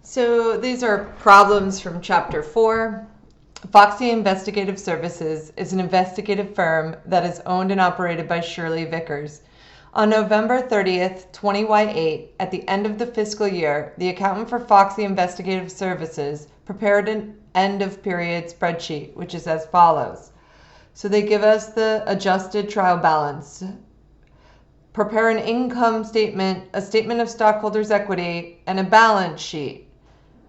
So these are problems from Chapter 4. Foxy Investigative Services is an investigative firm that is owned and operated by Shirley Vickers. On November 30th, 20Y8, at the end of the fiscal year, the accountant for Foxy Investigative Services prepared an end-of-period spreadsheet, which is as follows. So they give us the adjusted trial balance. Prepare an income statement, a statement of stockholders' equity, and a balance sheet.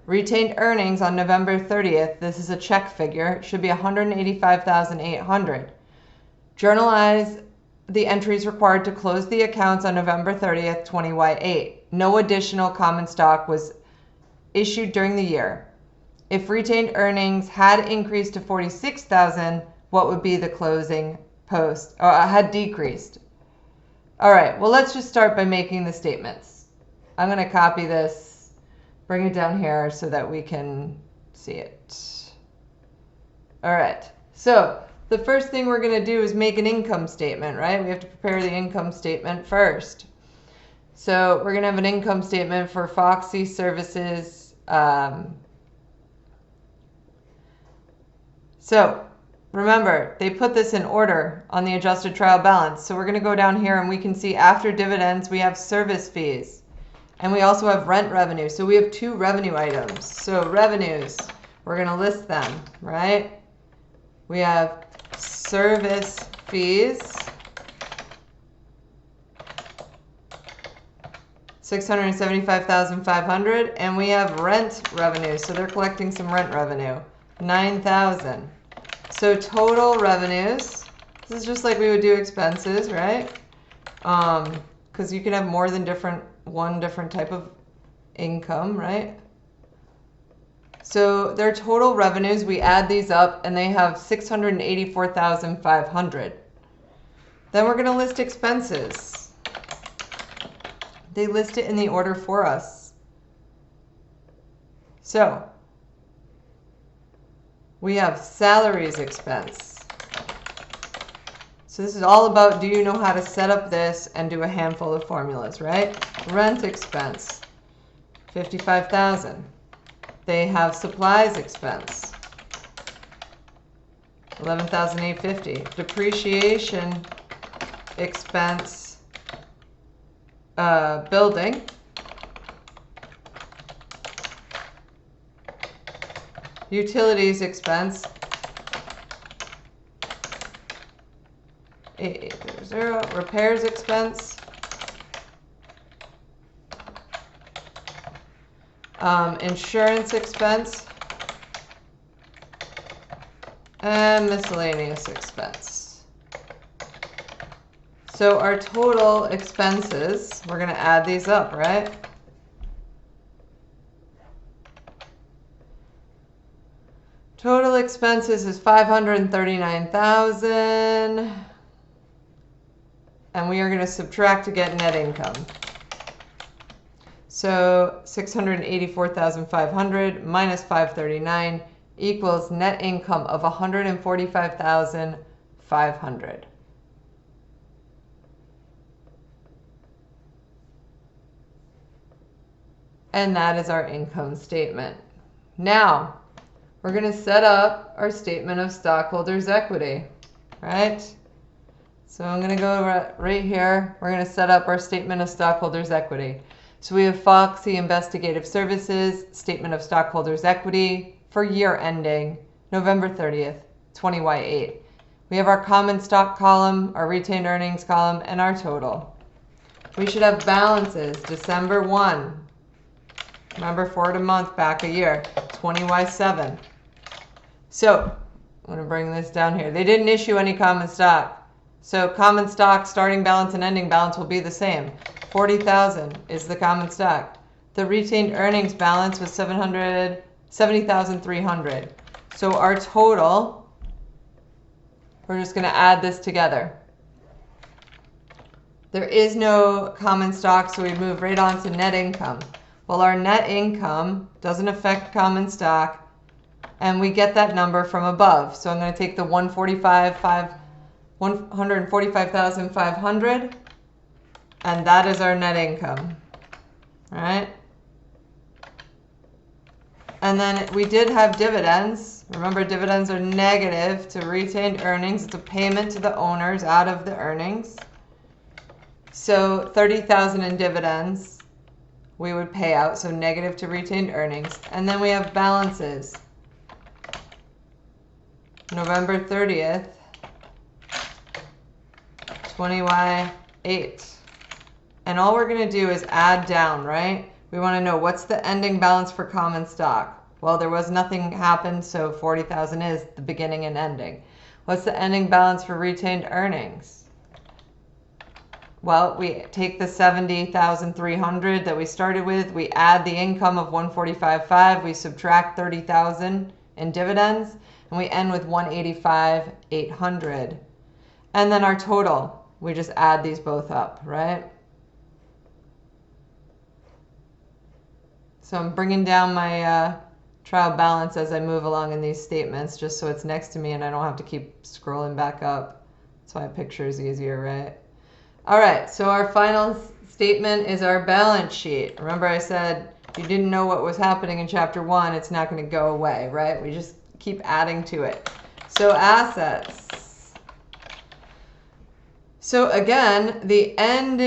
Retained earnings on November 30th, this is a check figure, should be $185,800. Journalize the entries required to close the accounts on November 30th, 20Y8. No additional common stock was issued during the year. If retained earnings had increased to $46,000, what would be the closing post, or had decreased? All right, well, let's just start by making the statements. I'm going to copy this, bring it down here so that we can see it. All right, so the first thing we're going to do is make an income statement, right? We have to prepare the income statement first. So we're going to have an income statement for Foxy Services. So remember, they put this in order on the adjusted trial balance. So we're going to go down here and we can see after dividends, we have service fees. And we also have rent revenue. So we have two revenue items. So revenues, we're going to list them, right? We have service fees, $675,500, and we have rent revenue. So they're collecting some rent revenue, $9,000. So total revenues, this is just like we would do expenses, right? Because you can have more than one different type of income, right? So their total revenues, we add these up and they have $684,500. Then we're going to list expenses. They list it in the order for us. So we have salaries expense. So this is all about, do you know how to set up this and do a handful of formulas, right? Rent expense, $55,000. They have supplies expense, $11,850. Depreciation expense, building, utilities expense, 8800. Repairs expense, insurance expense, and miscellaneous expense. So our total expenses, we're going to add these up, right? Total expenses is $539,000, and we are going to subtract to get net income. So $684,500 minus $539 equals net income of $145,500. And that is our income statement. Now, we're going to set up our statement of stockholders' equity, right? So I'm going to go right here. We're going to set up our statement of stockholders' equity. So we have Foxy Investigative Services, statement of stockholders' equity for year ending November 30th, 20Y8. We have our common stock column, our retained earnings column, and our total. We should have balances December 1. Remember, forward a month, back a year, 20Y7. So I'm going to bring this down here. They didn't issue any common stock. So common stock starting balance and ending balance will be the same. 40,000 is the common stock. The retained earnings balance was $70,300. So our total, we're just going to add this together. There is no common stock, so we move right on to net income. Well, our net income doesn't affect common stock, and we get that number from above. So I'm going to take the $145,500, and that is our net income. All right? And then we did have dividends. Remember, dividends are negative to retained earnings. It's a payment to the owners out of the earnings. So 30,000 in dividends we would pay out, so negative to retained earnings. And then we have balances. November 30th, 20Y8. And all we're going to do is add down, right? We want to know what's the ending balance for common stock. Well, there was nothing happened, so 40,000 is the beginning and ending. What's the ending balance for retained earnings? Well, we take the 70,300 that we started with, we add the income of 145.5, we subtract 30,000 in dividends, and we end with 185,800. And then our total, we just add these both up, right? So I'm bringing down my trial balance as I move along in these statements, just so it's next to me and I don't have to keep scrolling back up. That's why a picture is easier, right? All right, so our final statement is our balance sheet. Remember I said if you didn't know what was happening in chapter 1, it's not going to go away, right? We just keep adding to it. So assets. So again, the end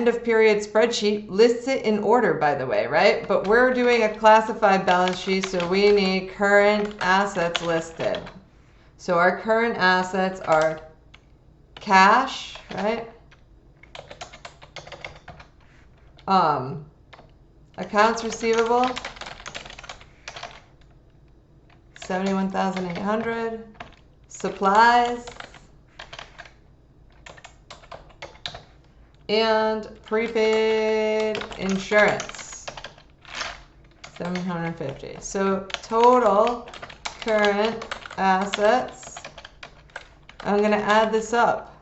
of period spreadsheet lists it in order, by the way, right? But we're doing a classified balance sheet, so we need current assets listed. So our current assets are cash, right? Accounts receivable, 71,800. Supplies and prepaid insurance, 750. So total current assets, I'm going to add this up.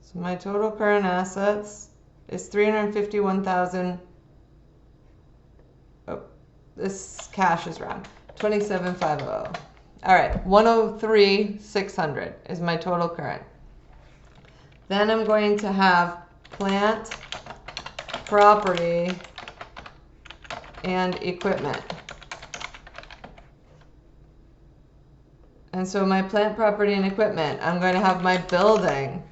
So my total current assets is 351,000. Oh, this cash is wrong. 2750. All right, 103,600 is my total current. Then I'm going to have plant, property, and equipment. And so my plant, property, and equipment, I'm going to have my building,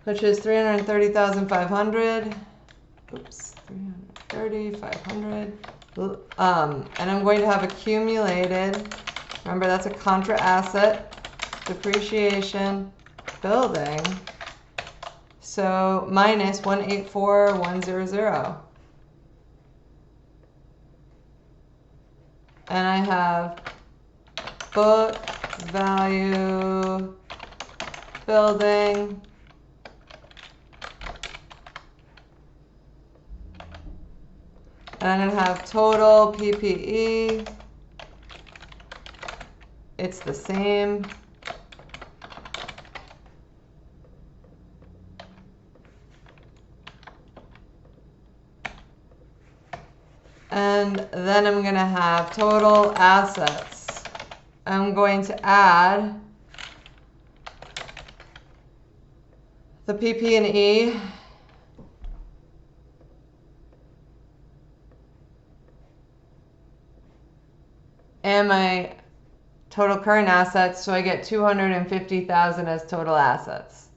which is 330,500. Oops, 330,500. And I'm going to have accumulated, remember that's a contra asset, depreciation, building, so minus 184,100. And I have book value, building, and I'm going to have total PPE. It's the same. And then I'm going to have total assets. I'm going to add the PP&E. And my total current assets, so I get 250,000 as total assets.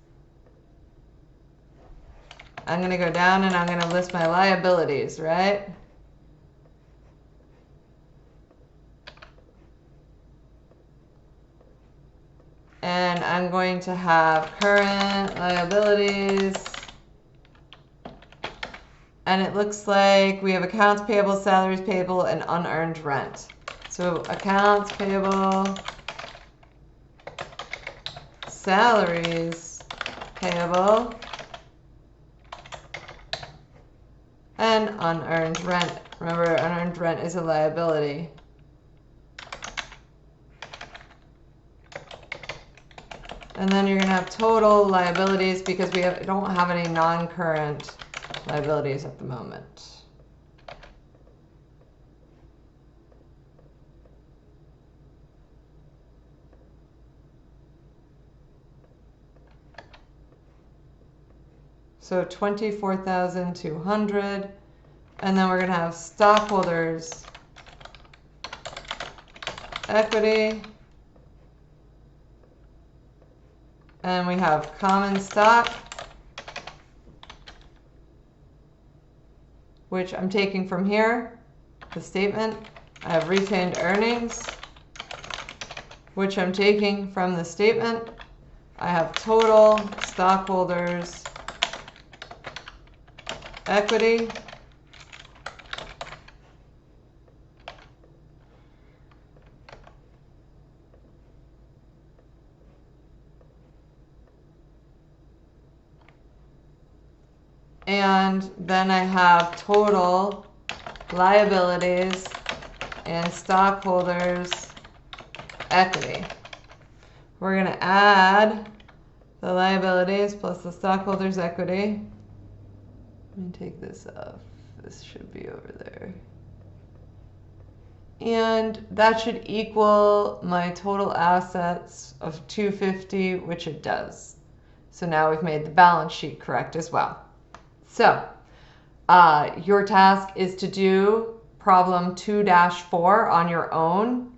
I'm going to go down and I'm going to list my liabilities, right? And I'm going to have current liabilities. And it looks like we have accounts payable, salaries payable, and unearned rent. So accounts payable, salaries payable, and unearned rent. Remember, unearned rent is a liability. And then you're going to have total liabilities because we don't have any non-current liabilities at the moment. So 24,200. And then we're going to have stockholders' equity. And we have common stock, which I'm taking from here, the statement. I have retained earnings, which I'm taking from the statement. I have total stockholders' equity. And then I have total liabilities and stockholders' equity. We're going to add the liabilities plus the stockholders' equity. Let me take this off. This should be over there. And that should equal my total assets of 250, which it does. So now we've made the balance sheet correct as well. So your task is to do problem 2-4 on your own.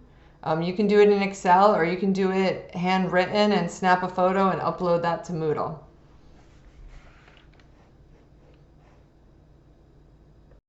You can do it in Excel or you can do it handwritten and snap a photo and upload that to Moodle.